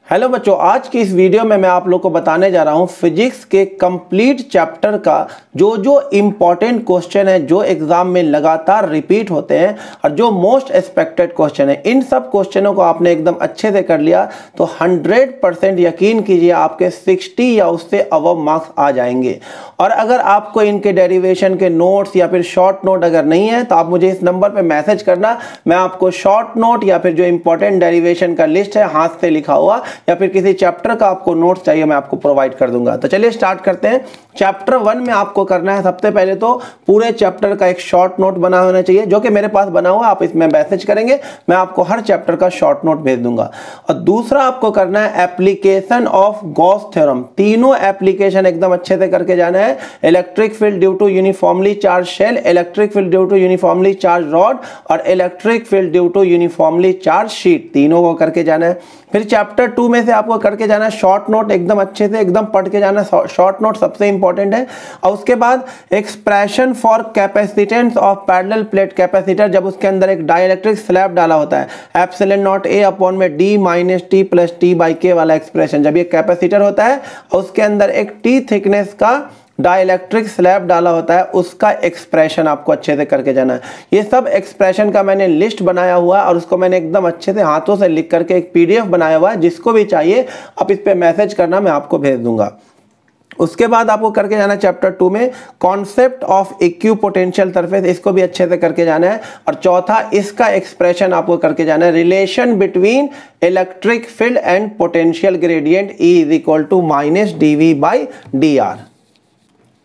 Hello बच्चों, आज की इस वीडियो में मैं आप लोग को बताने जा रहा हूं फिजिक्स के कंप्लीट चैप्टर का जो जो इम्पोर्टेंट क्वेश्चन है, जो एग्जाम में लगातार रिपीट होते हैं और जो मोस्ट एक्सपेक्टेड क्वेश्चन है। इन सब क्वेश्चनों को आपने एकदम अच्छे से कर लिया तो 100% यकीन कीजिए आपके 60 या उससे अबव मार्क्स आ जाएंगे। और अगर आपको इनके डेरिवेशन के नोट्स या फिर शॉर्ट नोट अगर नहीं है तो आप मुझे इस नंबर पर मैसेज करना, मैं आपको शॉर्ट नोट या फिर जो इंपॉर्टेंट डेरिवेशन का लिस्ट है हाथ से लिखा हुआ या फिर किसी चैप्टर का आपको नोट्स चाहिए मैं आपको प्रोवाइड कर दूंगा। तो चलिए स्टार्ट करते हैं। चैप्टर 1 में आपको करना है सबसे पहले तो पूरे चैप्टर का एक शॉर्ट नोट बना होना चाहिए, जो कि मेरे पास बना हुआ। आप इसमें मैसेज करेंगे, मैं आपको हर चैप्टर का शॉर्ट नोट भेज दूंगा। और दूसरा आपको करना है एप्लीकेशन ऑफ गॉस थ्योरम। तीनों एप्लीकेशन एकदम अच्छे से करके जाना है। Electric field due to uniformly charge shell, electric field due to uniformly charge rod और electric field due to uniformly charge sheet, तीनों को करके जाना है। फिर चैप्टर 2 में से आपको करके जाना है शॉर्ट नोट, एकदम अच्छे से एकदम पढ़ के जाना। शॉर्ट नोट सबसे इंपॉर्टेंट है। और उसके बाद expression for capacitance of parallel plate capacitor, जब उसके अंदर एक डाइलेक्ट्रिक स्लैब डाला होता है, एप्सिलॉन नॉट ए अपॉन में D minus T plus T by के वाला एक्सप्रेशन, जब ये कैपेसिटर होता है और उसके अंदर एक टी थिकनेस का डाइलेक्ट्रिक स्लैब डाला होता है, उसका एक्सप्रेशन आपको अच्छे से करके जाना है। ये सब एक्सप्रेशन का मैंने लिस्ट बनाया हुआ है और उसको मैंने एकदम अच्छे से हाथों से लिख करके एक पीडीएफ बनाया हुआ है। जिसको भी चाहिए आप इस पे मैसेज करना, मैं आपको भेज दूंगा। उसके बाद आपको करके जाना है चैप्टर 2 में कॉन्सेप्ट ऑफ इक्विपोटेंशियल सरफेस, इसको भी अच्छे से करके जाना है। और चौथा इसका एक्सप्रेशन आपको करके जाना है, relation between electric field and potential gradient E is equal to minus dV by dr।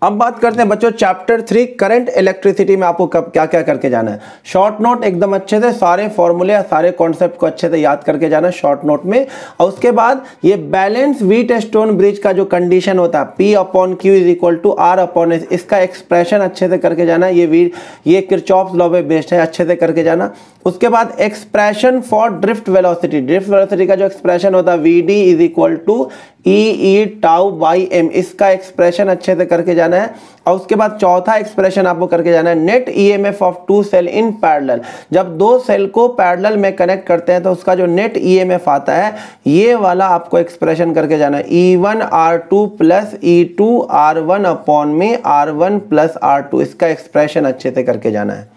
अब बात करते हैं बच्चों चैप्टर 3 करंट इलेक्ट्रिसिटी में आपको कब क्या क्या करके जाना है। शॉर्ट नोट एकदम अच्छे से सारे फॉर्मूले सारे कॉन्सेप्ट को अच्छे से याद करके जाना है शॉर्ट नोट में। और उसके बाद ये बैलेंस व्हीटस्टोन ब्रिज का जो कंडीशन होता है P upon Q is equal to R upon S, इसका एक्सप्रेशन अच्छे से करके जाना है। ये किरचॉफ्स लॉ पे बेस्ड है, अच्छे से करके जाना। उसके बाद एक्सप्रेशन फॉर ड्रिफ्ट वेलोसिटी का जो एक्सप्रेशन होता है VD is equal to E tau by M, इसका एक्सप्रेशन अच्छे से करके जाना है। और उसके बाद चौथा एक्सप्रेशन आपको करके जाना है net EMF of two cell in parallel. जब दो सेल को पैरेलल में कनेक्ट करते हैं तो उसका जो नेट EMF आता है, ये वाला आपको एक्सप्रेशन करके जाना है E1 R2 plus E2 R1 upon में R1 प्लस R2, इसका एक्सप्रेशन अच्छे से करके जाना है।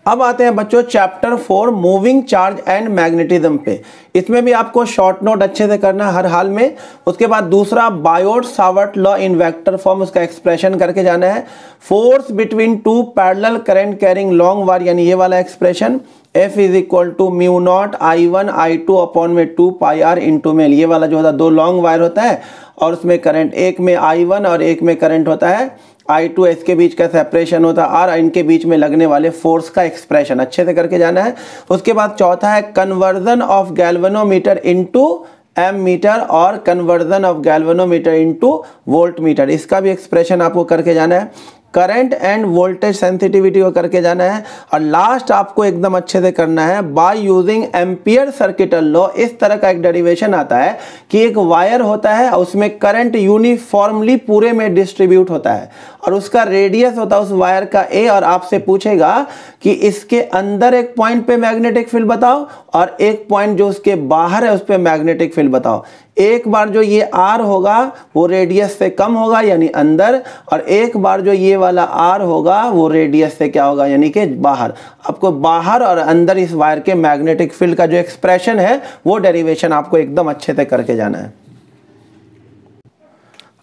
अब आते हैं बच्चों chapter 4 moving charge and magnetism पे। इसमें भी आपको शॉर्ट नोट अच्छे से करना है हर हाल में। उसके बाद दूसरा Biot Savart law in vector form, उसका एक्सप्रेशन करके जाना है। Force between two parallel current carrying long wire, यानी ये वाला expression F is equal to mu not I1 I2 upon में 2 पाई R इंटू में, ये वाला जो होता है दो लॉन्ग वायर होता है और उसमें करंट, एक में I1 और एक में करंट होता है I2, इसके बीच का सेपरेशन होता है R, इनके बीच में लगने वाले फोर्स का एक्सप्रेशन अच्छे से करके जाना है। उसके बाद चौथा है conversion of galvanometer into ammeter और conversion of galvanometer into voltmeter, इसका भी एक्सप्रेशन आपको करके जाना है। करंट एंड वोल्टेज सेंसिटिविटी को करके जाना है। और लास्ट आपको एकदम अच्छे से करना है by using ampere circuital law. इस तरह का एक डेरिवेशन आता है कि एक वायर होता है और उसमें करंट यूनिफॉर्मली पूरे में डिस्ट्रीब्यूट होता है और उसका रेडियस होता है उस वायर का A, और आपसे पूछेगा कि इसके अंदर एक पॉइंट पे मैग्नेटिक फील्ड बताओ और एक पॉइंट जो उसके बाहर है उस पे मैग्नेटिक फील्ड बताओ। एक बार जो ये R होगा वो रेडियस से कम होगा यानी अंदर, और एक बार जो ये वाला R होगा वो रेडियस से क्या होगा यानी कि बाहर। आपको बाहर और अंदर इस वायर के मैग्नेटिक फील्ड का जो एक्सप्रेशन है वो डेरिवेशन आपको एकदम अच्छे से करके जाना है।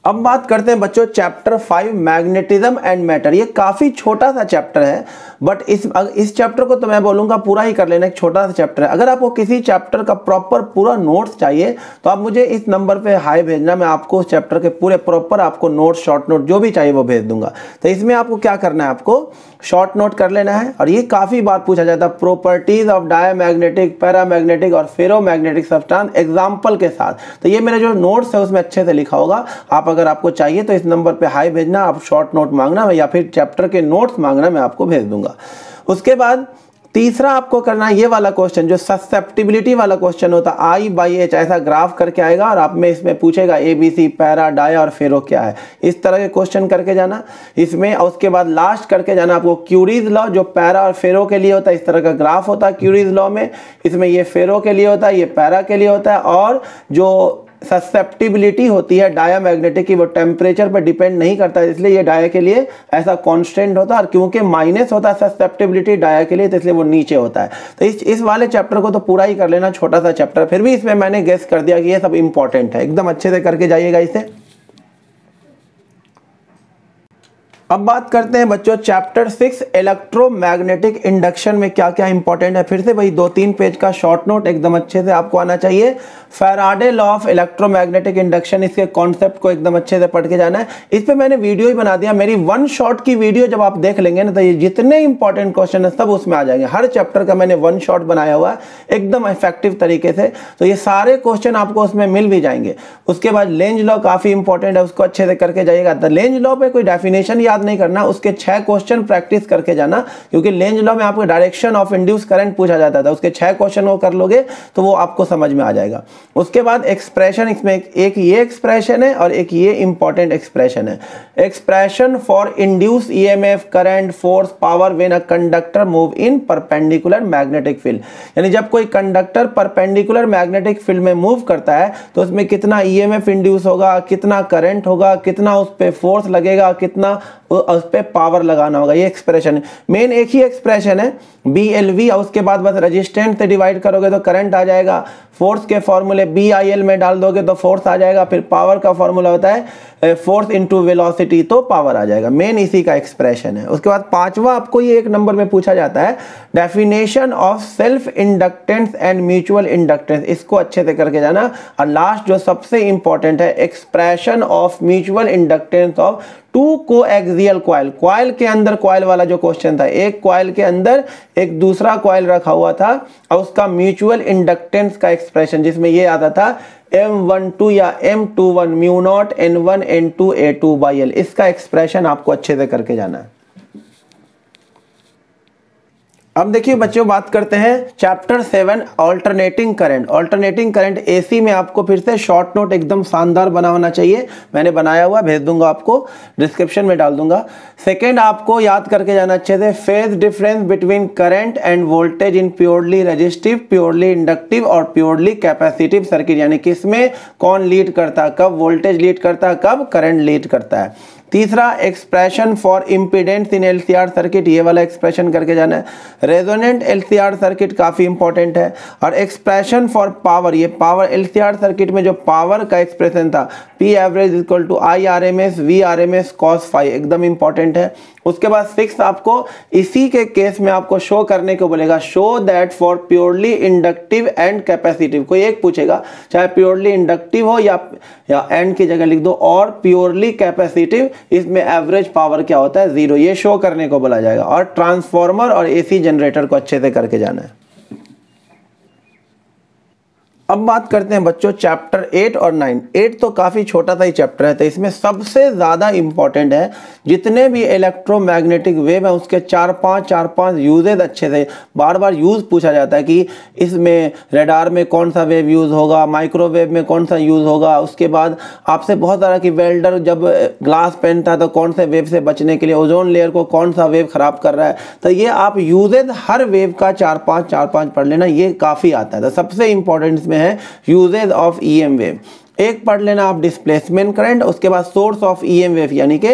अब बात करते हैं बच्चों चैप्टर 5 मैग्नेटिज्म एंड मैटर। ये काफी छोटा सा चैप्टर है बट इस चैप्टर को तो मैं बोलूंगा पूरा ही कर लेना, एक छोटा सा चैप्टर है। अगर आपको किसी चैप्टर का प्रॉपर पूरा नोट्स चाहिए तो आप मुझे इस नंबर पे हाई भेजना, मैं आपको उस चैप्टर के पूरे प्रॉपर आपको नोट्स शॉर्ट नोट जो भी चाहिए वो भेज दूंगा। तो इसमें आपको क्या करना है, आपको शॉर्ट नोट कर लेना है। और ये काफी बात पूछा जाता है, प्रॉपर्टीज ऑफ डायमैग्नेटिक, पैरामैग्नेटिक और फेरोमैग्नेटिक सब्सटेंस एग्जांपल के साथ। तो ये मेरे जो नोट्स है उसमें अच्छे से लिखा होगा। आप अगर आपको चाहिए तो इस नंबर पे हाई भेजना, आप शॉर्ट नोट मांगना या फिर चैप्टर के नोट्स मांगना, मैं आपको भेज दूंगा। उसके बाद तीसरा आपको करना है ये वाला क्वेश्चन, जो ससेप्टिबिलिटी वाला क्वेश्चन होता है, I/H ऐसा ग्राफ करके आएगा और आप में इसमें पूछेगा ABC, पैरा, डाया और फेरो क्या है, इस तरह के क्वेश्चन करके जाना इसमें। और उसके बाद लास्ट करके जाना आपको क्यूरीज लॉ, जो पैरा और फेरो के लिए होता है, इस तरह का ग्राफ होता है क्यूरीज लॉ में। इसमें ये फेरो के लिए होता है, ये पैरा के लिए होता है। और जो ससेप्टिबिलिटी होती है डायामैग्नेटिक की, वो टेम्परेचर पर डिपेंड नहीं करता है, इसलिए ये डाया के लिए ऐसा कांस्टेंट होता है। और क्योंकि माइनस होता है ससेप्टिबिलिटी डाया के लिए, तो इसलिए वो नीचे होता है। तो इस वाले चैप्टर को तो पूरा ही कर लेना, छोटा सा चैप्टर, फिर भी इसमें मैंने गेस कर दिया कि ये सब इंपॉर्टेंट है, एकदम अच्छे से करके जाइएगा इसे। अब बात करते हैं बच्चों चैप्टर 6 इलेक्ट्रोमैग्नेटिक इंडक्शन में क्या क्या इंपॉर्टेंट है। फिर से वही 2-3 पेज का शॉर्ट नोट एकदम अच्छे से आपको आना चाहिए। Faraday law of electromagnetic induction, इसके कॉन्सेप्ट को एकदम अच्छे से पढ़ के जाना है। इस पे मैंने वीडियो ही बना दिया, मेरी 1 शॉट की वीडियो जब आप देख लेंगे ना, तो ये जितने इंपॉर्टेंट क्वेश्चन है सब उसमें आ जाएंगे। हर चैप्टर का मैंने 1 शॉट बनाया हुआ है एकदम इफेक्टिव तरीके से, तो ये सारे क्वेश्चन आपको उसमें मिल भी जाएंगे। उसके बाद लेंज लॉ काफी इंपॉर्टेंट है, उसको अच्छे से करके जाइएगा। तो लेंज लॉ पे कोई डेफिनेशन याद नहीं करना, उसके 6 क्वेश्चन प्रैक्टिस करके जाना, क्योंकि लेंज लॉ में आपको डायरेक्शन ऑफ इंड्यूस करंट पूछा जाता था। उसके 6 क्वेश्चन वो कर लोगे तो वो आपको समझ में आ जाएगा। उसके बाद एक्सप्रेशन, इसमें एक ये एक्सप्रेशन है और एक ये इंपॉर्टेंट एक्सप्रेशन है, expression for induce EMF, current, force, power when a conductor move in perpendicular magnetic field. यानी जब कोई कंडक्टर परपेंडिकुलर मैग्नेटिक फील्ड में मूव करता है तो उसमें कितना ईएमएफ इंड्यूस होगा, कितना करंट होगा, कितना उस पे फोर्स लगेगा, कितना उस पे पावर लगाना होगा। ये एक्सप्रेशन है, मेन एक ही एक्सप्रेशन है BLV, और उसके बाद बस रेजिस्टेंस से डिवाइड करोगे तो करंट आ जाएगा। फोर्स के फॉर्मूले BIL में डाल दोगे तो फोर्स आ जाएगा। फिर पावर का फॉर्मूला होता है फोर्स इनटू वेलोसिटी, तो पावर आ जाएगा। मेन इसी का एक्सप्रेशन है। उसके बाद 5वां आपको ये 1 नंबर में पूछा जाता है, definition of self inductance and mutual inductance, इसको अच्छे से करके जाना। और लास्ट जो सबसे इंपॉर्टेंट है, expression of mutual inductance of 2 coaxial coil. Coil के अंदर कॉइल वाला जो क्वेश्चन था, एक कॉइल के अंदर एक दूसरा कॉइल रखा हुआ था और उसका म्यूचुअल इंडक्टेंस का एक्सप्रेशन, जिसमें ये आता था M12 या M21 mu naught N1 N2 A2/L। इसका एक्सप्रेशन आपको अच्छे से करके जाना है। अब देखिए बच्चों, बात करते हैं chapter 7 alternating current. Alternating current AC में आपको फिर से शॉर्ट नोट एकदम शानदार बना होना चाहिए, मैंने बनाया हुआ भेज दूंगा आपको, डिस्क्रिप्शन में डाल दूंगा। सेकंड आपको याद करके जाना अच्छे से, phase difference between current end voltage इन प्योरली रेजिस्टिव, प्योरली इंडक्टिव और प्योरली कैपेसिटिव सर्किट। यानी किसमें कौन लीड करता है, कब वोल्टेज लीड करता है, कब करंट लीड करता है। तीसरा, expression for impedance in LCR circuit, ये वाला एक्सप्रेशन करके जाना है। रेजोनेंट LCR सर्किट काफी इंपॉर्टेंट है। और एक्सप्रेशन फॉर पावर, ये पावर LCR सर्किट में जो पावर का एक्सप्रेशन था, P average equal to IRMS VRMS cos phi, एकदम इंपॉर्टेंट है। उसके बाद 6 आपको इसी के केस में आपको शो करने को बोलेगा, show that for purely inductive and capacitive, कोई एक पूछेगा, चाहे प्योरली इंडक्टिव हो या एंड की जगह लिख दो, और प्योरली कैपेसिटिव, इसमें एवरेज पावर क्या होता है, 0, ये शो करने को बोला जाएगा। और ट्रांसफॉर्मर और AC जनरेटर को अच्छे से करके जाना है। अब बात करते हैं बच्चों चैप्टर 8 और 9। 8 तो काफ़ी छोटा सा ही चैप्टर है, तो इसमें सबसे ज़्यादा इंपॉर्टेंट है, जितने भी इलेक्ट्रोमैग्नेटिक वेव है उसके 4-5 यूजेज अच्छे से बार बार यूज़ पूछा जाता है कि इसमें रेडार में कौन सा वेव यूज़ होगा, माइक्रोवेव में कौन सा यूज़ होगा। उसके बाद आपसे बहुत सारा कि वेल्डर जब ग्लास पहनता है तो कौन से वेव से बचने के लिए, ओजोन लेयर को कौन सा वेव ख़राब कर रहा है। तो ये आप यूजेज हर वेव का 4-5 पढ़ लेना, ये काफ़ी आता है। तो सबसे इंपॉर्टेंट इसमें है यूजेज ऑफ EM वेव। एक पढ़ लेना आप डिस्प्लेसमेंट करंट, उसके बाद सोर्स ऑफ EM वेव, यानी कि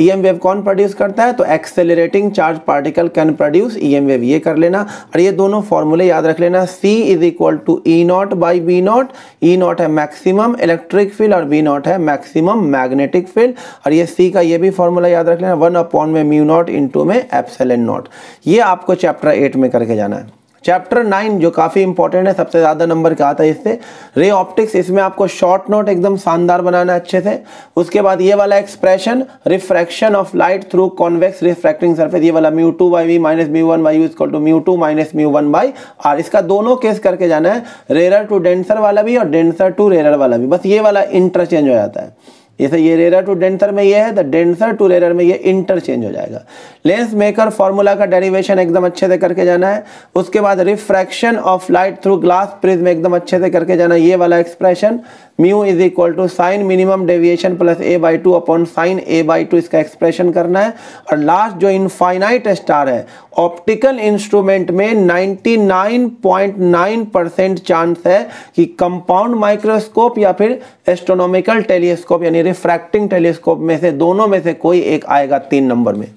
EM वेव कौन प्रोड्यूस करता है, तो accelerating charge particle can produce EM wave, ये कर लेना। और ये दोनों फॉर्मूले याद रख लेना, C is equal to E0/V0। E0 है मैक्सिमम इलेक्ट्रिक फील्ड और V0 है मैक्सिमम मैग्नेटिक फील्ड। और ये C का ये भी फॉर्मूला याद रख लेना, 1/μ0 इंटू में ε0। ये आपको चैप्टर 8 में करके जाना है। चैप्टर 9 जो काफ़ी इंपॉर्टेंट है, सबसे ज़्यादा नंबर का आता है इससे, रे ऑप्टिक्स, इसमें आपको शॉर्ट नोट एकदम शानदार बनाना है अच्छे से। उसके बाद ये वाला expression, refraction of light through convex refracting surface, ये वाला μ2/v minus μ1/u equal to μ2 minus μ1/r। इसका दोनों केस करके जाना है, रेयर टू डेंसर वाला भी और डेंसर टू रेयर वाला भी, बस ये वाला इंटरचेंज हो जाता है। जैसे ये रेयर टू डेंसर में ये है, तो डेंसर टू रेयर में ये इंटरचेंज हो जाएगा। लेंस मेकर फॉर्मूला का डेरिवेशन एकदम अच्छे से करके जाना है। उसके बाद refraction of light through glass prism एकदम अच्छे से करके जाना है। ये वाला expression mu is equal to sine minimum deviation plus a/2 upon sine a/2 इसका एक्सप्रेशन करना है। और लास्ट जो इनफाइनाइट स्टार है, ऑप्टिकल इंस्ट्रूमेंट में 99.9% चांस है कि कंपाउंड माइक्रोस्कोप या फिर एस्ट्रोनॉमिकल टेलीस्कोप यानी रिफ्रैक्टिंग टेलीस्कोप में से दोनों में से कोई एक आएगा 3 नंबर में।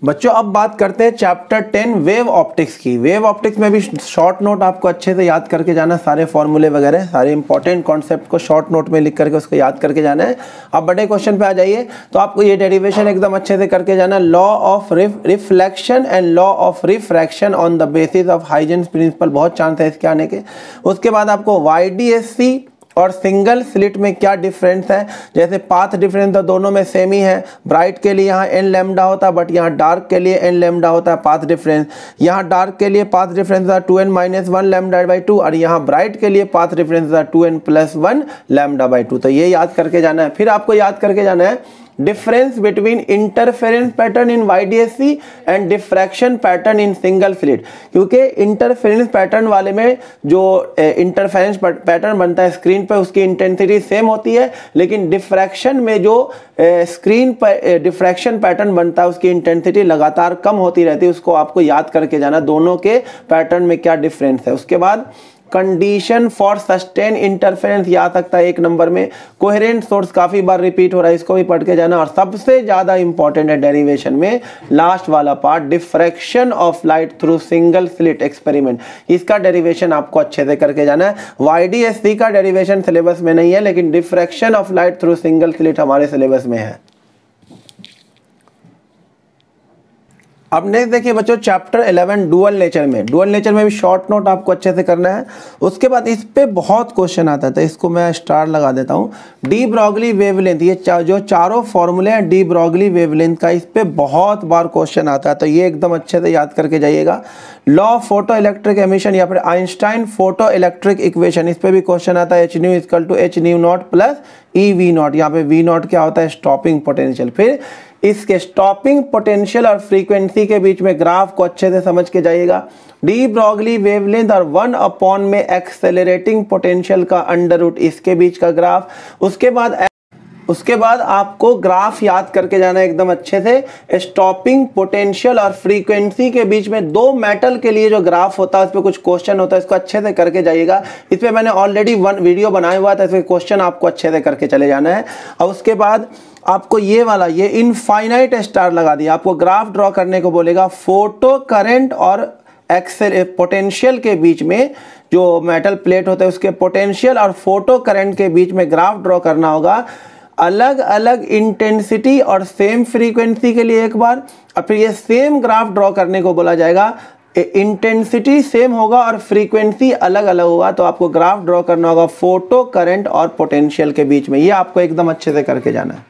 बच्चों अब बात करते हैं चैप्टर 10 वेव ऑप्टिक्स की। वेव ऑप्टिक्स में भी शॉर्ट नोट आपको अच्छे से याद करके जाना, सारे फॉर्मूले वगैरह सारे इंपॉर्टेंट कॉन्सेप्ट को शॉर्ट नोट में लिख करके उसको याद करके जाना है। अब बड़े क्वेश्चन पे आ जाइए, तो आपको ये डेरिवेशन एकदम अच्छे से करके जाना। Law of reflection and law of refraction on the basis of Huygens principle, बहुत चांस है इसके आने के। उसके बाद आपको YDSC और सिंगल स्लिट में क्या डिफरेंस है, जैसे पाथ डिफरेंस तो दोनों में सेम ही है। ब्राइट के लिए यहाँ n लैम्डा होता है, बट यहाँ डार्क के लिए n लैम्डा होता है पाथ डिफरेंस। यहाँ डार्क के लिए पाथ डिफरेंस था 2n-1 लैम्डा/2 और यहाँ ब्राइट के लिए पाथ डिफरेंस था 2n+1 लैम्डा/2। तो ये याद करके जाना है। फिर आपको याद करके जाना है difference between interference pattern in YDSC and diffraction pattern in single slit, क्योंकि इंटरफेरेंस पैटर्न वाले में जो इंटरफेरेंस पैटर्न बनता है स्क्रीन पर उसकी इंटेंसिटी सेम होती है, लेकिन डिफ्रैक्शन में जो स्क्रीन पर डिफ्रैक्शन पैटर्न बनता है उसकी इंटेंसिटी लगातार कम होती रहती है। उसको आपको याद करके जाना दोनों के पैटर्न में क्या डिफरेंस है। उसके बाद कंडीशन फॉर सस्टेन इंटरफेरेंस ये आ सकता है 1 नंबर में। कोहेरेंट सोर्स काफी बार रिपीट हो रहा है, इसको भी पढ़ के जाना। और सबसे ज्यादा इंपॉर्टेंट है डेरिवेशन में लास्ट वाला part, diffraction of light through single slit experiment, इसका डेरिवेशन आपको अच्छे से करके जाना है। YDSC का डेरिवेशन सिलेबस में नहीं है, लेकिन diffraction of light through single slit हमारे सिलेबस में है। अब नेक्स्ट देखिए बच्चों चैप्टर 11 डुअल नेचर में। डुअल नेचर में भी शॉर्ट नोट आपको अच्छे से करना है। उसके बाद इस पे बहुत क्वेश्चन आता है, तो इसको मैं स्टार लगा देता हूँ। डी ब्रॉगली वेवलेंथ, ये जो चारों फॉर्मूले हैं डी ब्रॉगली वेवलेंथ का, इस पे बहुत बार क्वेश्चन आता है, तो ये एकदम अच्छे से याद करके जाइएगा। Law of photo electric emission या फिर आइंस्टाइन फोटो इलेक्ट्रिक इक्वेशन, इस पे भी क्वेश्चन आता है। H nu = H nu not plus EV not, यहाँ पे V नॉट क्या होता है, स्टॉपिंग पोटेंशियल। फिर इसके स्टॉपिंग पोटेंशियल और फ्रीक्वेंसी के बीच में ग्राफ को अच्छे से समझ के जाइएगा। डी ब्रॉगली वेवलेंथ और 1/, में एक्सेलरेटिंग पोटेंशियल का अंडर रूट, इसके बीच का ग्राफ। उसके बाद आपको ग्राफ याद करके जाना है एकदम अच्छे से। स्टॉपिंग पोटेंशियल और फ्रीक्वेंसी के बीच में 2 मेटल के लिए जो ग्राफ होता है उस पर कुछ क्वेश्चन होता है, इसको अच्छे से करके जाइएगा। इस पर मैंने ऑलरेडी 1 वीडियो बनाया हुआ था, इसमें क्वेश्चन आपको अच्छे से करके चले जाना है। और उसके बाद आपको ये वाला ये इनफाइनाइट स्टार लगा दिया, आपको ग्राफ ड्रॉ करने को बोलेगा। फोटो करंट और पोटेंशियल के बीच में जो मेटल प्लेट होता है उसके पोटेंशियल और फोटो करंट के बीच में ग्राफ ड्रॉ करना होगा। अलग अलग इंटेंसिटी और सेम फ्रीक्वेंसी के लिए एक बार, और फिर ये सेम ग्राफ ड्रॉ करने को बोला जाएगा। इंटेंसिटी सेम होगा और फ्रीक्वेंसी अलग अलग होगा, तो आपको ग्राफ ड्रॉ करना होगा फोटो करंट और पोटेंशियल के बीच में। ये आपको एकदम अच्छे से करके जाना है।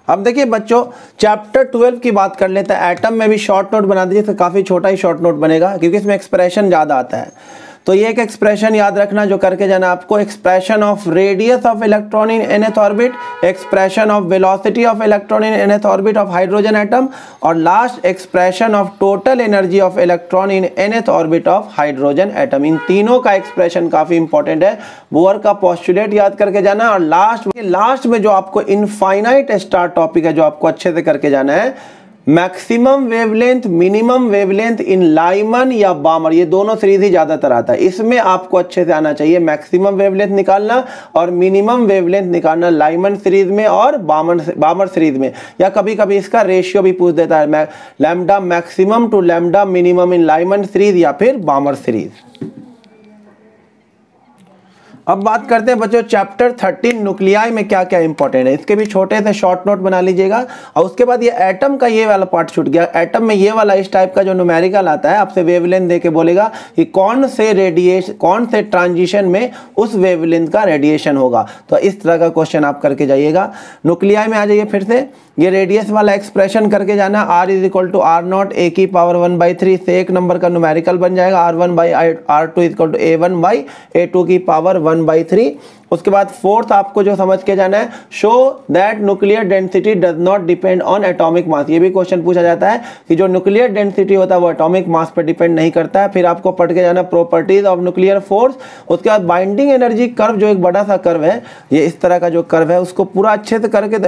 अब देखिए बच्चों चैप्टर 12 की बात कर लेते हैं। एटम में भी शॉर्ट नोट बना दीजिए, तो काफ़ी छोटा ही शॉर्ट नोट बनेगा क्योंकि इसमें एक्सप्रेशन ज़्यादा आता है। तो ये एक एक्सप्रेशन याद रखना जो करके जाना आपको। Expression of radius of electron in nth orbit, expression of velocity of electron in nth orbit of hydrogen atom, और last expression of total energy of electron in nth orbit of hydrogen atom. इन तीनों का expression काफी important है। Bore का postulate याद करके जाना। और लास्ट में जो आपको इनफाइनाइट स्टार टॉपिक है जो आपको अच्छे से करके जाना है, मैक्सिमम वेवलेंथ मिनिमम वेवलेंथ इन लाइमन या बामर, ये दोनों सीरीज ही ज्यादातर आता है। इसमें आपको अच्छे से आना चाहिए मैक्सिमम वेवलेंथ निकालना और मिनिमम वेवलेंथ निकालना लाइमन सीरीज में और बामर सीरीज में, या कभी कभी इसका रेशियो भी पूछ देता है, lambda maximum to lambda minimum in Lyman series या फिर बामर सीरीज। अब बात करते हैं बच्चों चैप्टर 13 न्यूक्लियाई में क्या क्या इंपॉर्टेंट है। इसके भी छोटे से शॉर्ट नोट बना लीजिएगा। और उसके बाद ये एटम का ये वाला पार्ट छूट गया। एटम में ये वाला इस टाइप का जो न्यूमेरिकल आता है, आपसे वेवलेंथ दे के बोलेगा कि कौन से ट्रांजिशन में उस वेवलेंथ का रेडिएशन होगा। तो इस तरह का क्वेश्चन आप करके जाइएगा। न्यूक्लियाई में आ जाइए, फिर से ये रेडियस वाला एक्सप्रेशन करके जाना। R = R0 a की पावर 1/3 से एक नंबर का न्यूमेरिकल बन जाएगा। R1/R2 = A1/A2 की पावर 1/3। उसके बाद फोर्थ आपको जो समझ के जाना है, show that nuclear density does not depend on atomic mass. ये भी क्वेश्चन पूछा जाता है कि जो न्यूक्लियर डेंसिटी होता है वो एटॉमिक मास पर डिपेंड नहीं करता है। फिर आपको पढ़ के जाना प्रॉपर्टीज ऑफ न्यूक्लियर फोर्स। उसके बाद बाइंडिंग एनर्जी कर्व, जो एक बड़ा सा कर्व है, ये इस तरह का जो कर्व है उसको पूरा अच्छे से करके,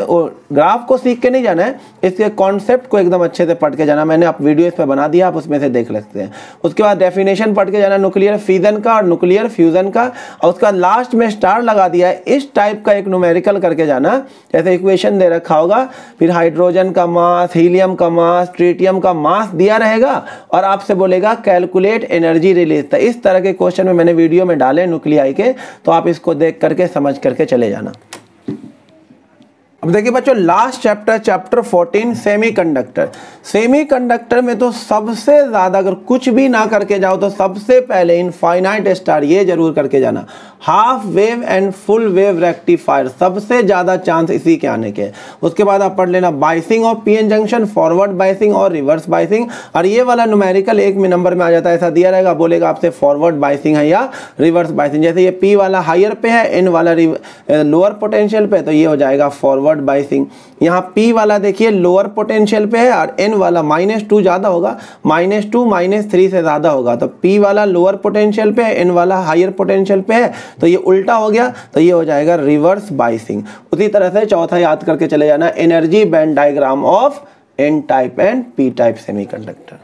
ग्राफ को सीख के नहीं जाना है, इसके कॉन्सेप्ट को एकदम अच्छे से पढ़ के जाना। मैंने आप वीडियो इस पर बना दिया, आप उसमें से देख सकते हैं। उसके बाद डेफिनेशन पढ़ के जाना न्यूक्लियर फिजन का और न्यूक्लियर फ्यूजन का। और उसका लास्ट में स्टार लगा दिया है, इस टाइप का एक न्यूमेरिकल करके जाना। जैसे इक्वेशन दे रखा होगा, फिर हाइड्रोजन का मास, हीलियम का मास, ट्रिटियम का मास दिया रहेगा और आपसे बोलेगा कैलकुलेट एनर्जी रिलीज। तो इस तरह के क्वेश्चन में मैंने वीडियो में डाले न्यूक्लियाई के, तो आप इसको देख करके समझ करके चले जाना। अब देखिए बच्चों लास्ट चैप्टर 14 सेमीकंडक्टर। सेमीकंडक्टर में तो सबसे ज़्यादा, अगर कुछ भी ना करके जाओ तो सबसे पहले इनफाइनाइट स्टार ये जरूर करके जाना। Half wave and full wave rectifier, सबसे ज़्यादा चांस इसी के आने के। उसके बाद आप पढ़ लेना biasing of PN junction, forward biasing और रिवर्स बाइसिंग। और ये वाला न्यूमेरिकल एक में नंबर में आ जाता है, ऐसा दिया रहेगा, बोलेगा आपसे फॉरवर्ड बाइसिंग है या रिवर्स बाइसिंग। जैसे ये पी वाला हायर पे है, एन वाला लोअर पोटेंशियल पे, तो ये हो जाएगा फॉरवर्ड बाइसिंग। यहाँ P वाला देखिए लोअर पोटेंशियल पे है और N वाला -2 ज़्यादा होगा, -2 -3 से ज़्यादा होगा। तो P वाला लोअर पोटेंशियल पे है, N वाला हायर पोटेंशियल पे है, तो ये उल्टा हो गया, तो ये हो जाएगा रिवर्स बाइसिंग। उसी तरह से चौथा याद करके चले जाना, energy band diagram of N type and P type semiconductor.